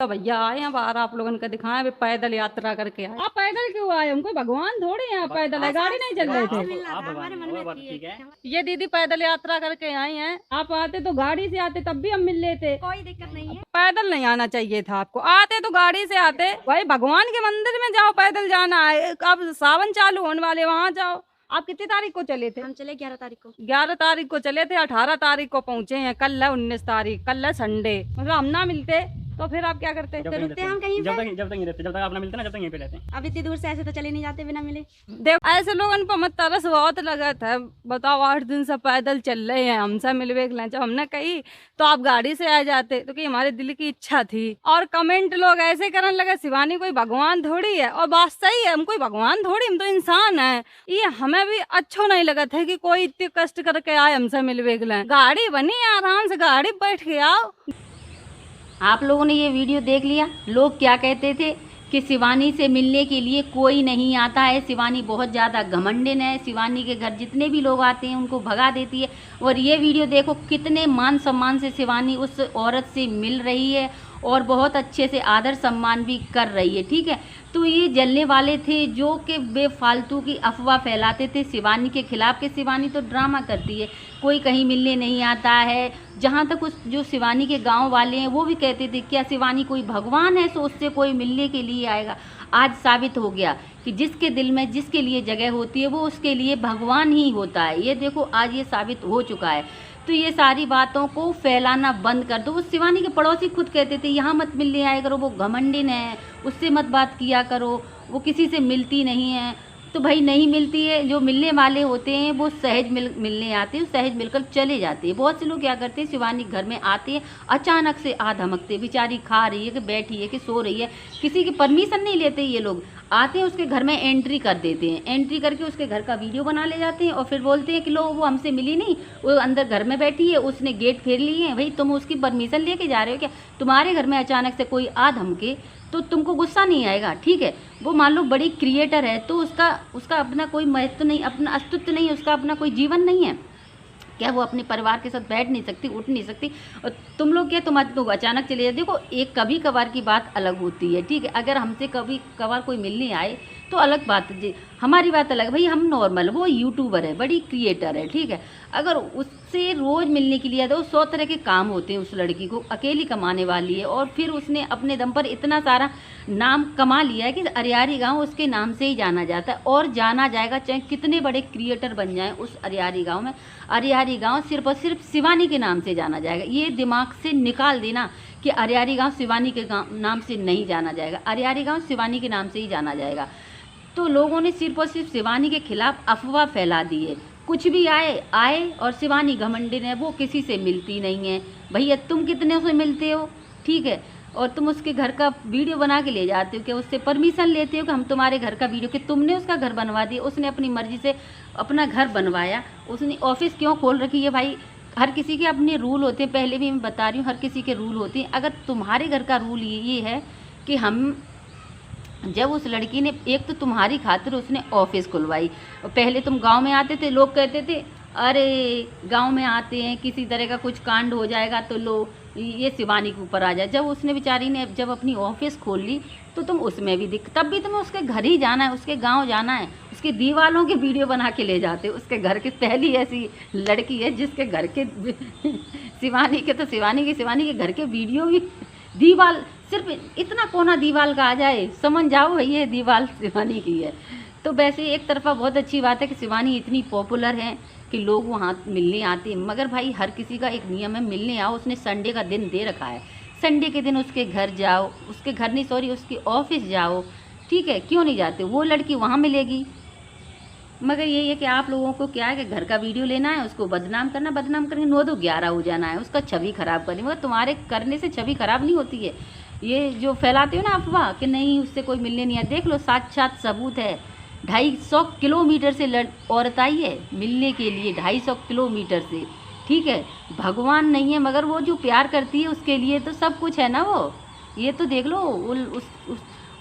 तो भैया आए हैं बाहर, आप लोगों को दिखाएं, अभी पैदल यात्रा करके आए। आप पैदल क्यों आए? हमको भगवान थोड़े हैं, पैदल है, गाड़ी नहीं चल रहे थे। ये दीदी पैदल यात्रा करके आई हैं। आप आते तो गाड़ी से आते, तब भी हम मिल लेते, कोई दिक्कत नहीं है। पैदल नहीं आना चाहिए था आपको। आते तो गाड़ी से आते, भाई भगवान के मंदिर में जाओ, पैदल जाना है। अब सावन चालू होने वाले, वहाँ जाओ। आप कितनी तारीख को चले थे? हम चले 11 तारीख को। 11 तारीख को चले थे, 18 तारीख को पहुँचे हैं। कल है 19 तारीख, कल है संडे। मतलब हम ना मिलते तो फिर आप क्या करते? रुकते हम कहीं पे। जब तक नहीं रहते, जब तक आप ना मिलते ना, जब तक यहीं पे रहते हैं। अब इतनी दूर से ऐसे तो चले नहीं जाते बिना मिले। देखो ऐसे लोगों पर मत तरस, बहुत लगत है। बताओ 8 दिन से पैदल चल रहे हैं, हमसे मिलवे के लिए। जब हमने कही तो आप गाड़ी से आ जाते, तो कि हमारे दिल की इच्छा थी। और कमेंट लोग ऐसे करने लगे, शिवानी कोई भगवान थोड़ी है। और बात सही है, हम कोई भगवान थोड़ी, हम तो इंसान है। ये हमें भी अच्छा नहीं लगा था कि कोई इतने कष्ट करके आए हमसे मिलवे के लिए। गाड़ी बनी, आराम से गाड़ी बैठ के आओ। आप लोगों ने ये वीडियो देख लिया। लोग क्या कहते थे कि शिवानी से मिलने के लिए कोई नहीं आता है, शिवानी बहुत ज़्यादा घमंडिन है, शिवानी के घर जितने भी लोग आते हैं उनको भगा देती है। और ये वीडियो देखो, कितने मान सम्मान से शिवानी उस औरत से मिल रही है और बहुत अच्छे से आदर सम्मान भी कर रही है। ठीक है, तो ये जलने वाले थे जो कि बेफालतू की अफवाह फैलाते थे शिवानी के खिलाफ कि शिवानी तो ड्रामा करती है, कोई कहीं मिलने नहीं आता है। जहाँ तक उस जो शिवानी के गांव वाले हैं वो भी कहते थे क्या शिवानी कोई भगवान है, सो उससे कोई मिलने के लिए आएगा। आज साबित हो गया कि जिसके दिल में जिसके लिए जगह होती है वो उसके लिए भगवान ही होता है। ये देखो आज ये साबित हो चुका है। तो ये सारी बातों को फैलाना बंद कर दो। वो शिवानी के पड़ोसी खुद कहते थे यहाँ मत मिलने आया करो, वो घमंडिन है, उससे मत बात किया करो, वो किसी से मिलती नहीं है। तो भाई नहीं मिलती है, जो मिलने वाले होते हैं वो सहज मिलने आते हैं, सहज मिलकर चले जाते हैं। बहुत से लोग क्या करते हैं, शिवानी घर में आते हैं, अचानक से आ धमकते, बेचारी खा रही है कि बैठी है कि सो रही है, किसी की परमिशन नहीं लेते। ये लोग आते हैं उसके घर में एंट्री कर देते हैं, एंट्री करके उसके घर का वीडियो बना ले जाते हैं और फिर बोलते हैं कि लो वो हमसे मिली नहीं, वो अंदर घर में बैठी है, उसने गेट फेर लिए है। भाई तुम उसकी परमिशन लेके जा रहे हो क्या? तुम्हारे घर में अचानक से कोई आ धमके तो तुमको गुस्सा नहीं आएगा? ठीक है, वो मान लो बड़ी क्रिएटर है तो उसका अपना कोई महत्व नहीं, अपना अस्तित्व नहीं, उसका अपना कोई जीवन नहीं है क्या? वो अपने परिवार के साथ बैठ नहीं सकती, उठ नहीं सकती? और तुम लोग क्या, तुम अचानक चले जाते। देखो एक कभी कभार की बात अलग होती है। ठीक है, अगर हमसे कभी कभार कोई मिलने आए तो अलग बात है, हमारी बात अलग। भाई हम नॉर्मल, वो यूट्यूबर है, बड़ी क्रिएटर है। ठीक है, अगर उससे रोज़ मिलने के लिए तो 100 तरह के काम होते हैं। उस लड़की को अकेली कमाने वाली है और फिर उसने अपने दम पर इतना सारा नाम कमा लिया है कि अरियारी गांव उसके नाम से ही जाना जाता है और जाना जाएगा, चाहे कितने बड़े क्रिएटर बन जाएं उस अरियारी गांव में। अरियारी गांव सिर्फ और सिर्फ शिवानी के नाम से जाना जाएगा। ये दिमाग से निकाल देना कि अरियारी गांव शिवानी के नाम से नहीं जाना जाएगा, अरियारी गांव शिवानी के नाम से ही जाना जाएगा। तो लोगों ने सिर्फ और सिर्फ शिवानी के खिलाफ अफवाह फैला दी है। कुछ भी आए और शिवानी घमंडिन है, वो किसी से मिलती नहीं है। भैया तुम कितने से मिलते हो? ठीक है, और तुम उसके घर का वीडियो बना के ले जाते हो कि उससे परमिशन लेते हो कि हम तुम्हारे घर का वीडियो, कि तुमने उसका घर बनवा दिया, उसने अपनी मर्जी से अपना घर बनवाया, उसने ऑफिस क्यों खोल रखी है? भाई हर किसी के अपने रूल होते हैं, पहले भी मैं बता रही हूँ, हर किसी के रूल होते हैं। अगर तुम्हारे घर का रूल ये है कि हम, जब उस लड़की ने, एक तो तुम्हारी खातिर उसने ऑफिस खुलवाई, पहले तुम गांव में आते थे, लोग कहते थे अरे गांव में आते हैं किसी तरह का कुछ कांड हो जाएगा तो लो ये शिवानी के ऊपर आ जाए। जब उसने बेचारी ने जब अपनी ऑफिस खोल ली तो तुम उसमें भी तब भी तुम्हें उसके घर ही जाना है, उसके गांव जाना है, उसके दीवालों के वीडियो बना के ले जाते हो। उसके घर की पहली ऐसी लड़की है जिसके घर के शिवानी के घर के वीडियो भी, दीवाल सिर्फ इतना कोना दीवाल का आ जाए, समझ जाओ भाई ये दीवाल शिवानी की है। तो वैसे एक तरफा बहुत अच्छी बात है कि शिवानी इतनी पॉपुलर है कि लोग वहाँ मिलने आते हैं, मगर भाई हर किसी का एक नियम है, मिलने आओ। उसने संडे का दिन दे रखा है, संडे के दिन उसके घर जाओ, उसके घर नहीं सॉरी उसकी ऑफिस जाओ। ठीक है, क्यों नहीं जाते? वो लड़की वहाँ मिलेगी। मगर ये है कि आप लोगों को क्या है कि घर का वीडियो लेना है, उसको बदनाम करना, बदनाम करके 9 दो 11 हो जाना है, उसका छवि खराब करनी। मगर तुम्हारे करने से छवि खराब नहीं होती है। ये जो फैलाते हो ना अफवाह कि नहीं उससे कोई मिलने नहीं आया, देख लो साक्षात सबूत है। 250 किलोमीटर से औरत आई है मिलने के लिए, 250 किलोमीटर से। ठीक है, भगवान नहीं है मगर वो जो प्यार करती है उसके लिए तो सब कुछ है ना। वो ये तो देख लो,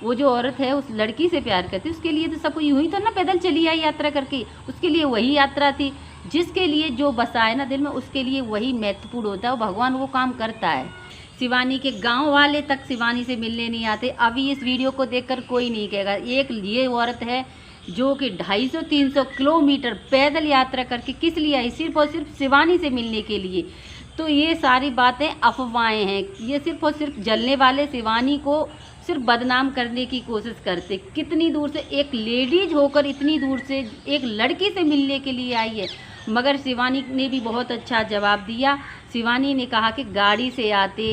वो जो औरत है उस लड़की से प्यार करती है, उसके लिए तो सब कुछ। यूं ही तो ना पैदल चली आई यात्रा करके, उसके लिए वही यात्रा थी। जिसके लिए जो बसा है ना दिल में, उसके लिए वही महत्वपूर्ण होता है, भगवान वो काम करता है। शिवानी के गांव वाले तक शिवानी से मिलने नहीं आते। अभी इस वीडियो को देखकर कोई नहीं कहेगा। एक ये औरत है जो कि 250-300 किलोमीटर पैदल यात्रा करके किस लिए आई? सिर्फ और सिर्फ शिवानी से मिलने के लिए। तो ये सारी बातें अफवाहें हैं। ये सिर्फ और सिर्फ जलने वाले शिवानी को सिर्फ बदनाम करने की कोशिश करते। कितनी दूर से एक लेडीज होकर इतनी दूर से एक लड़की से मिलने के लिए आई है। मगर शिवानी ने भी बहुत अच्छा जवाब दिया। शिवानी ने कहा कि गाड़ी से आते,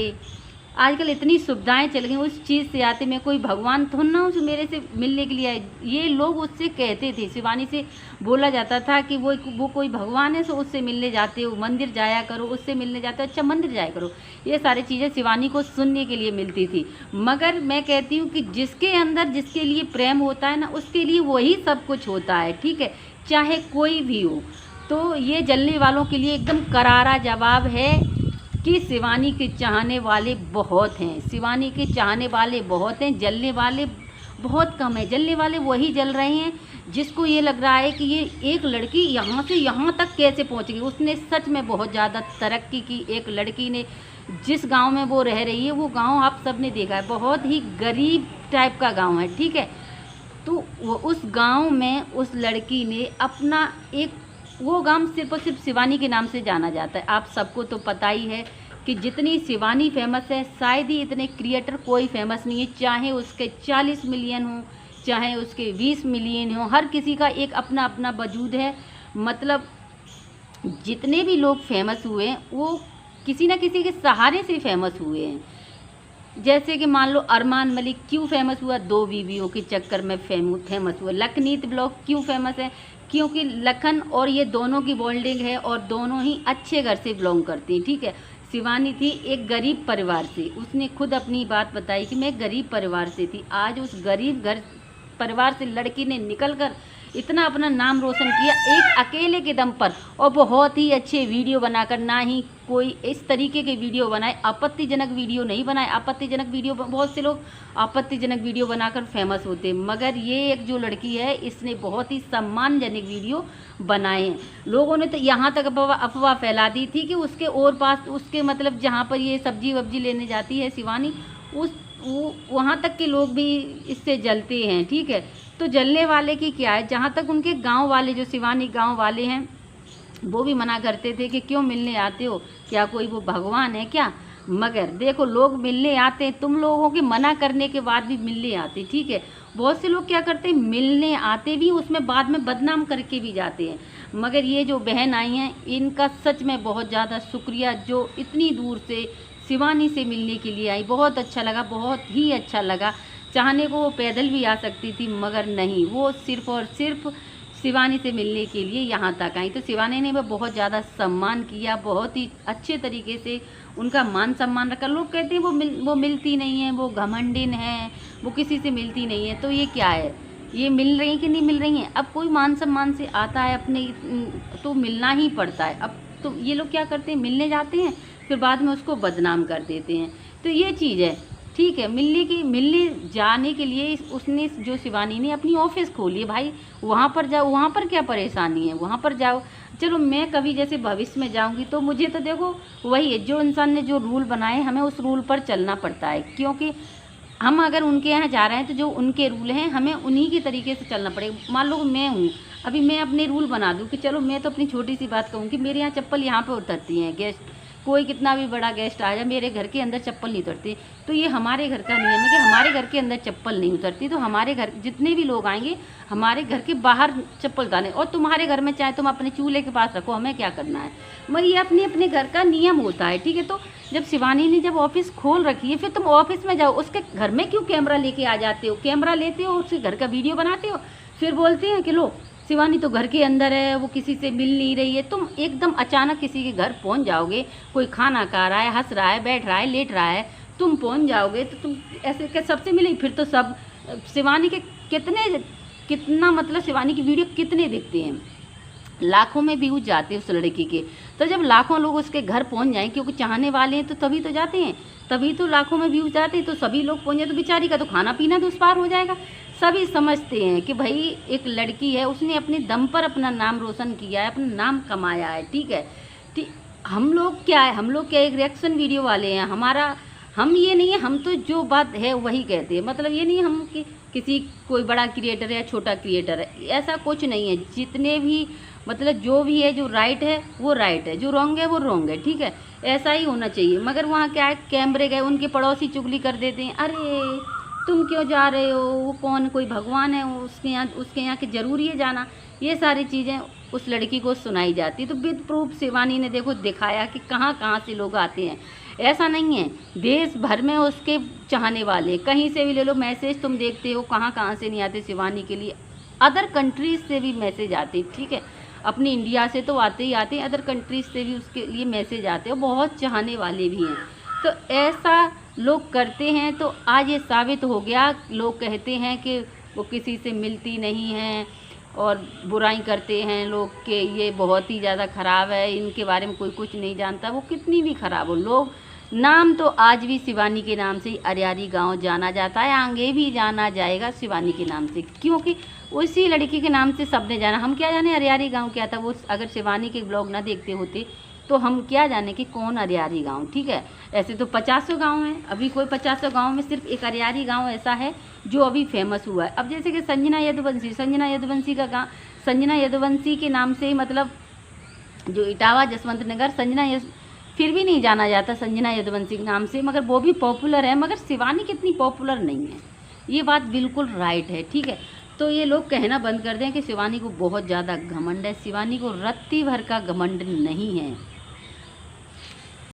आजकल इतनी सुविधाएं चल गई, उस चीज़ से आते, मैं कोई भगवान थोड़ा ना उस मेरे से मिलने के लिए आए। ये लोग उससे कहते थे, शिवानी से बोला जाता था कि वो कोई भगवान है, सो उससे मिलने जाते हो, मंदिर जाया करो, उससे मिलने जाते हो, अच्छा मंदिर जाया करो। ये सारी चीज़ें शिवानी को सुनने के लिए मिलती थी। मगर मैं कहती हूँ कि जिसके अंदर जिसके लिए प्रेम होता है ना, उसके लिए वही सब कुछ होता है, ठीक है, चाहे कोई भी हो। तो ये जलने वालों के लिए एकदम करारा जवाब है कि शिवानी के चाहने वाले बहुत हैं। शिवानी के चाहने वाले बहुत हैं, जलने वाले बहुत कम है। जलने वाले वही जल रहे हैं जिसको ये लग रहा है कि ये एक लड़की यहाँ से यहाँ तक कैसे पहुँच गई। उसने सच में बहुत ज़्यादा तरक्की की। एक लड़की ने जिस गांव में वो रह रही है, वो गांव आप सब ने देखा है, बहुत ही गरीब टाइप का गांव है, ठीक है। तो वो उस गांव में उस लड़की ने अपना एक, वो गांव सिर्फ और सिर्फ शिवानी के नाम से जाना जाता है। आप सबको तो पता ही है कि जितनी शिवानी फेमस है, शायद ही इतने क्रिएटर कोई फेमस नहीं है। चाहे उसके 40 मिलियन हो, चाहे उसके 20 मिलियन हो, हर किसी का एक अपना अपना वजूद है। मतलब जितने भी लोग फेमस हुए हैं वो किसी न किसी के सहारे से फेमस हुए हैं। जैसे कि मान लो अरमान मलिक क्यों फेमस हुआ? 2 बीवियों के चक्कर में फेमस हुआ। लखनीत ब्लॉग क्यों फेमस है? क्योंकि लखन और ये दोनों की बॉन्डिंग है और दोनों ही अच्छे घर से बिलोंग करती हैं, ठीक है। शिवानी थी एक गरीब परिवार से, उसने खुद अपनी बात बताई कि मैं गरीब परिवार से थी। आज उस गरीब घर परिवार से लड़की ने निकलकर इतना अपना नाम रोशन किया एक अकेले के दम पर, और बहुत ही अच्छे वीडियो बनाकर। ना ही कोई इस तरीके के वीडियो बनाए, आपत्तिजनक वीडियो नहीं बनाए। आपत्तिजनक वीडियो, बहुत से लोग आपत्तिजनक वीडियो बनाकर फेमस होते, मगर ये एक जो लड़की है इसने बहुत ही सम्मानजनक वीडियो बनाए हैं। लोगों ने तो यहाँ तक अफवाह फैला दी थी कि उसके और पास, उसके मतलब जहाँ पर ये सब्जी वब्जी लेने जाती है शिवानी, वहाँ तक के लोग भी इससे जलते हैं, ठीक है। तो जलने वाले की क्या है? जहाँ तक उनके गांव वाले, जो शिवानी गांव वाले हैं, वो भी मना करते थे कि क्यों मिलने आते हो, क्या कोई वो भगवान है क्या? मगर देखो, लोग मिलने आते हैं, तुम लोगों के मना करने के बाद भी मिलने आते, ठीक है। बहुत से लोग क्या करते हैं, मिलने आते भी, उसमें बाद में बदनाम करके भी जाते हैं। मगर ये जो बहन आई हैं, इनका सच में बहुत ज़्यादा शुक्रिया, जो इतनी दूर से शिवानी से मिलने के लिए आई। बहुत अच्छा लगा, बहुत ही अच्छा लगा। चाहने को वो पैदल भी आ सकती थी, मगर नहीं, वो सिर्फ और सिर्फ शिवानी से मिलने के लिए यहाँ तक आई। तो शिवानी ने भी बहुत ज़्यादा सम्मान किया, बहुत ही अच्छे तरीके से उनका मान सम्मान रखा। लोग कहते हैं वो मिलती नहीं है, वो घमंडिन है, वो किसी से मिलती नहीं है। तो ये क्या है, ये मिल रही हैं कि नहीं मिल रही हैं? अब कोई मान सम्मान से आता है अपने, तो मिलना ही पड़ता है। अब तो ये लोग क्या करते हैं, मिलने जाते हैं, फिर बाद में उसको बदनाम कर देते हैं। तो ये चीज़ है, ठीक है। मिलने जाने के लिए उसने, जो शिवानी ने अपनी ऑफिस खोली है, भाई वहाँ पर जाओ, वहाँ पर क्या परेशानी है, वहाँ पर जाओ। चलो मैं कभी जैसे भविष्य में जाऊँगी तो मुझे तो देखो वही है, जो इंसान ने जो रूल बनाए हमें उस रूल पर चलना पड़ता है, क्योंकि हम अगर उनके यहाँ जा रहे हैं तो जो उनके रूल हैं हमें उन्हीं के तरीके से चलना पड़ेगा। मान लो मैं हूँ, अभी मैं अपने रूल बना दूँ कि चलो मैं तो अपनी छोटी सी बात कहूँ कि मेरे यहाँ चप्पल यहाँ पर उतरती हैं, गेस्ट कोई कितना भी बड़ा गेस्ट आ जाए मेरे घर के अंदर चप्पल नहीं उतरती। तो ये हमारे घर का नियम है कि हमारे घर के अंदर चप्पल नहीं उतरती, तो हमारे घर जितने भी लोग आएंगे हमारे घर के बाहर चप्पल उतारें। और तुम्हारे घर में चाहे तुम अपने चूल्हे के पास रखो, हमें क्या करना है, मगर ये अपने अपने घर का नियम होता है, ठीक है। तो जब शिवानी ने जब ऑफिस खोल रखी है, फिर तुम ऑफिस में जाओ, उसके घर में क्यों कैमरा लेके आ जाते हो, कैमरा लेते हो, उसके घर का वीडियो बनाते हो, फिर बोलते हैं कि लो शिवानी तो घर के अंदर है, वो किसी से मिल नहीं रही है। तुम एकदम अचानक किसी के घर पहुंच जाओगे, कोई खाना खा रहा है, हंस रहा है, बैठ रहा है, लेट रहा है, तुम पहुंच जाओगे तो तुम ऐसे क्या सबसे मिले? फिर तो सब शिवानी के कितना मतलब शिवानी की वीडियो कितने देखते हैं, लाखों में व्यूज जाते हैं उस लड़की के। तो जब लाखों लोग उसके घर पहुंच जाएं, क्योंकि चाहने वाले हैं तो तभी तो जाते हैं, तभी तो लाखों में व्यूज जाते हैं। तो सभी लोग पहुंच जाए तो बेचारी का तो खाना पीना तो उस पार हो जाएगा। सभी समझते हैं कि भाई एक लड़की है, उसने अपने दम पर अपना नाम रोशन किया है, अपना नाम कमाया है, ठीक है। हम लोग क्या है, हम लोग क्या एक रिएक्शन वीडियो वाले हैं। हम ये नहीं है, हम तो जो बात है वही कहते हैं। मतलब ये नहीं है हम कि किसी कोई बड़ा क्रिएटर है या छोटा क्रिएटर है, ऐसा कुछ नहीं है। जितने भी मतलब जो भी है, जो राइट है वो राइट है, जो रॉन्ग है वो रॉन्ग है, ठीक है, ऐसा ही होना चाहिए। मगर वहाँ क्या है, कैमरे गए, उनके पड़ोसी चुगली कर देते हैं, अरे तुम क्यों जा रहे हो, वो कौन कोई भगवान है, उसके यहाँ के ज़रूरी है जाना, ये सारी चीज़ें उस लड़की को सुनाई जाती। तो विद प्रूफ शिवानी ने देखो दिखाया कि कहाँ कहाँ से लोग आते हैं। ऐसा नहीं है, देश भर में उसके चाहने वाले, कहीं से भी ले लो मैसेज, तुम देखते हो कहाँ कहाँ से नहीं आते शिवानी के लिए, अदर कंट्रीज से भी मैसेज आते, ठीक है, अपनी इंडिया से तो आते ही आते हैं, अदर कंट्रीज से भी उसके लिए मैसेज आते हैं, बहुत चाहने वाले भी हैं। तो ऐसा लोग करते हैं, तो आज ये साबित हो गया। लोग कहते हैं कि वो किसी से मिलती नहीं हैं और बुराई करते हैं लोग के ये बहुत ही ज़्यादा ख़राब है, इनके बारे में कोई कुछ नहीं जानता। वो कितनी भी ख़राब हो, लोग नाम तो आज भी शिवानी के नाम से ही अरियारी गांव जाना जाता है, आगे भी जाना जाएगा शिवानी के नाम से, क्योंकि उसी लड़की के नाम से सबने जाना। हम क्या जाने अरियारी गांव क्या था, वो अगर शिवानी के ब्लॉग ना देखते होते तो हम क्या जाने कि कौन अरियारी गांव, ठीक है। ऐसे तो 50 गांव हैं, अभी कोई 50 गांव में सिर्फ एक अरियारी गांव ऐसा है जो अभी फेमस हुआ है। अब जैसे कि संजना यदुवंशी का गाँव, संजना यदुवंशी के नाम से ही, मतलब जो इटावा जसवंत नगर फिर भी नहीं जाना जाता संजना यदुवंशी के नाम से, मगर वो भी पॉपुलर है, मगर शिवानी कितनी पॉपुलर नहीं है, ये बात बिल्कुल राइट है, ठीक है। तो ये लोग कहना बंद कर दें कि शिवानी को बहुत ज़्यादा घमंड है। शिवानी को रत्ती भर का घमंड नहीं है।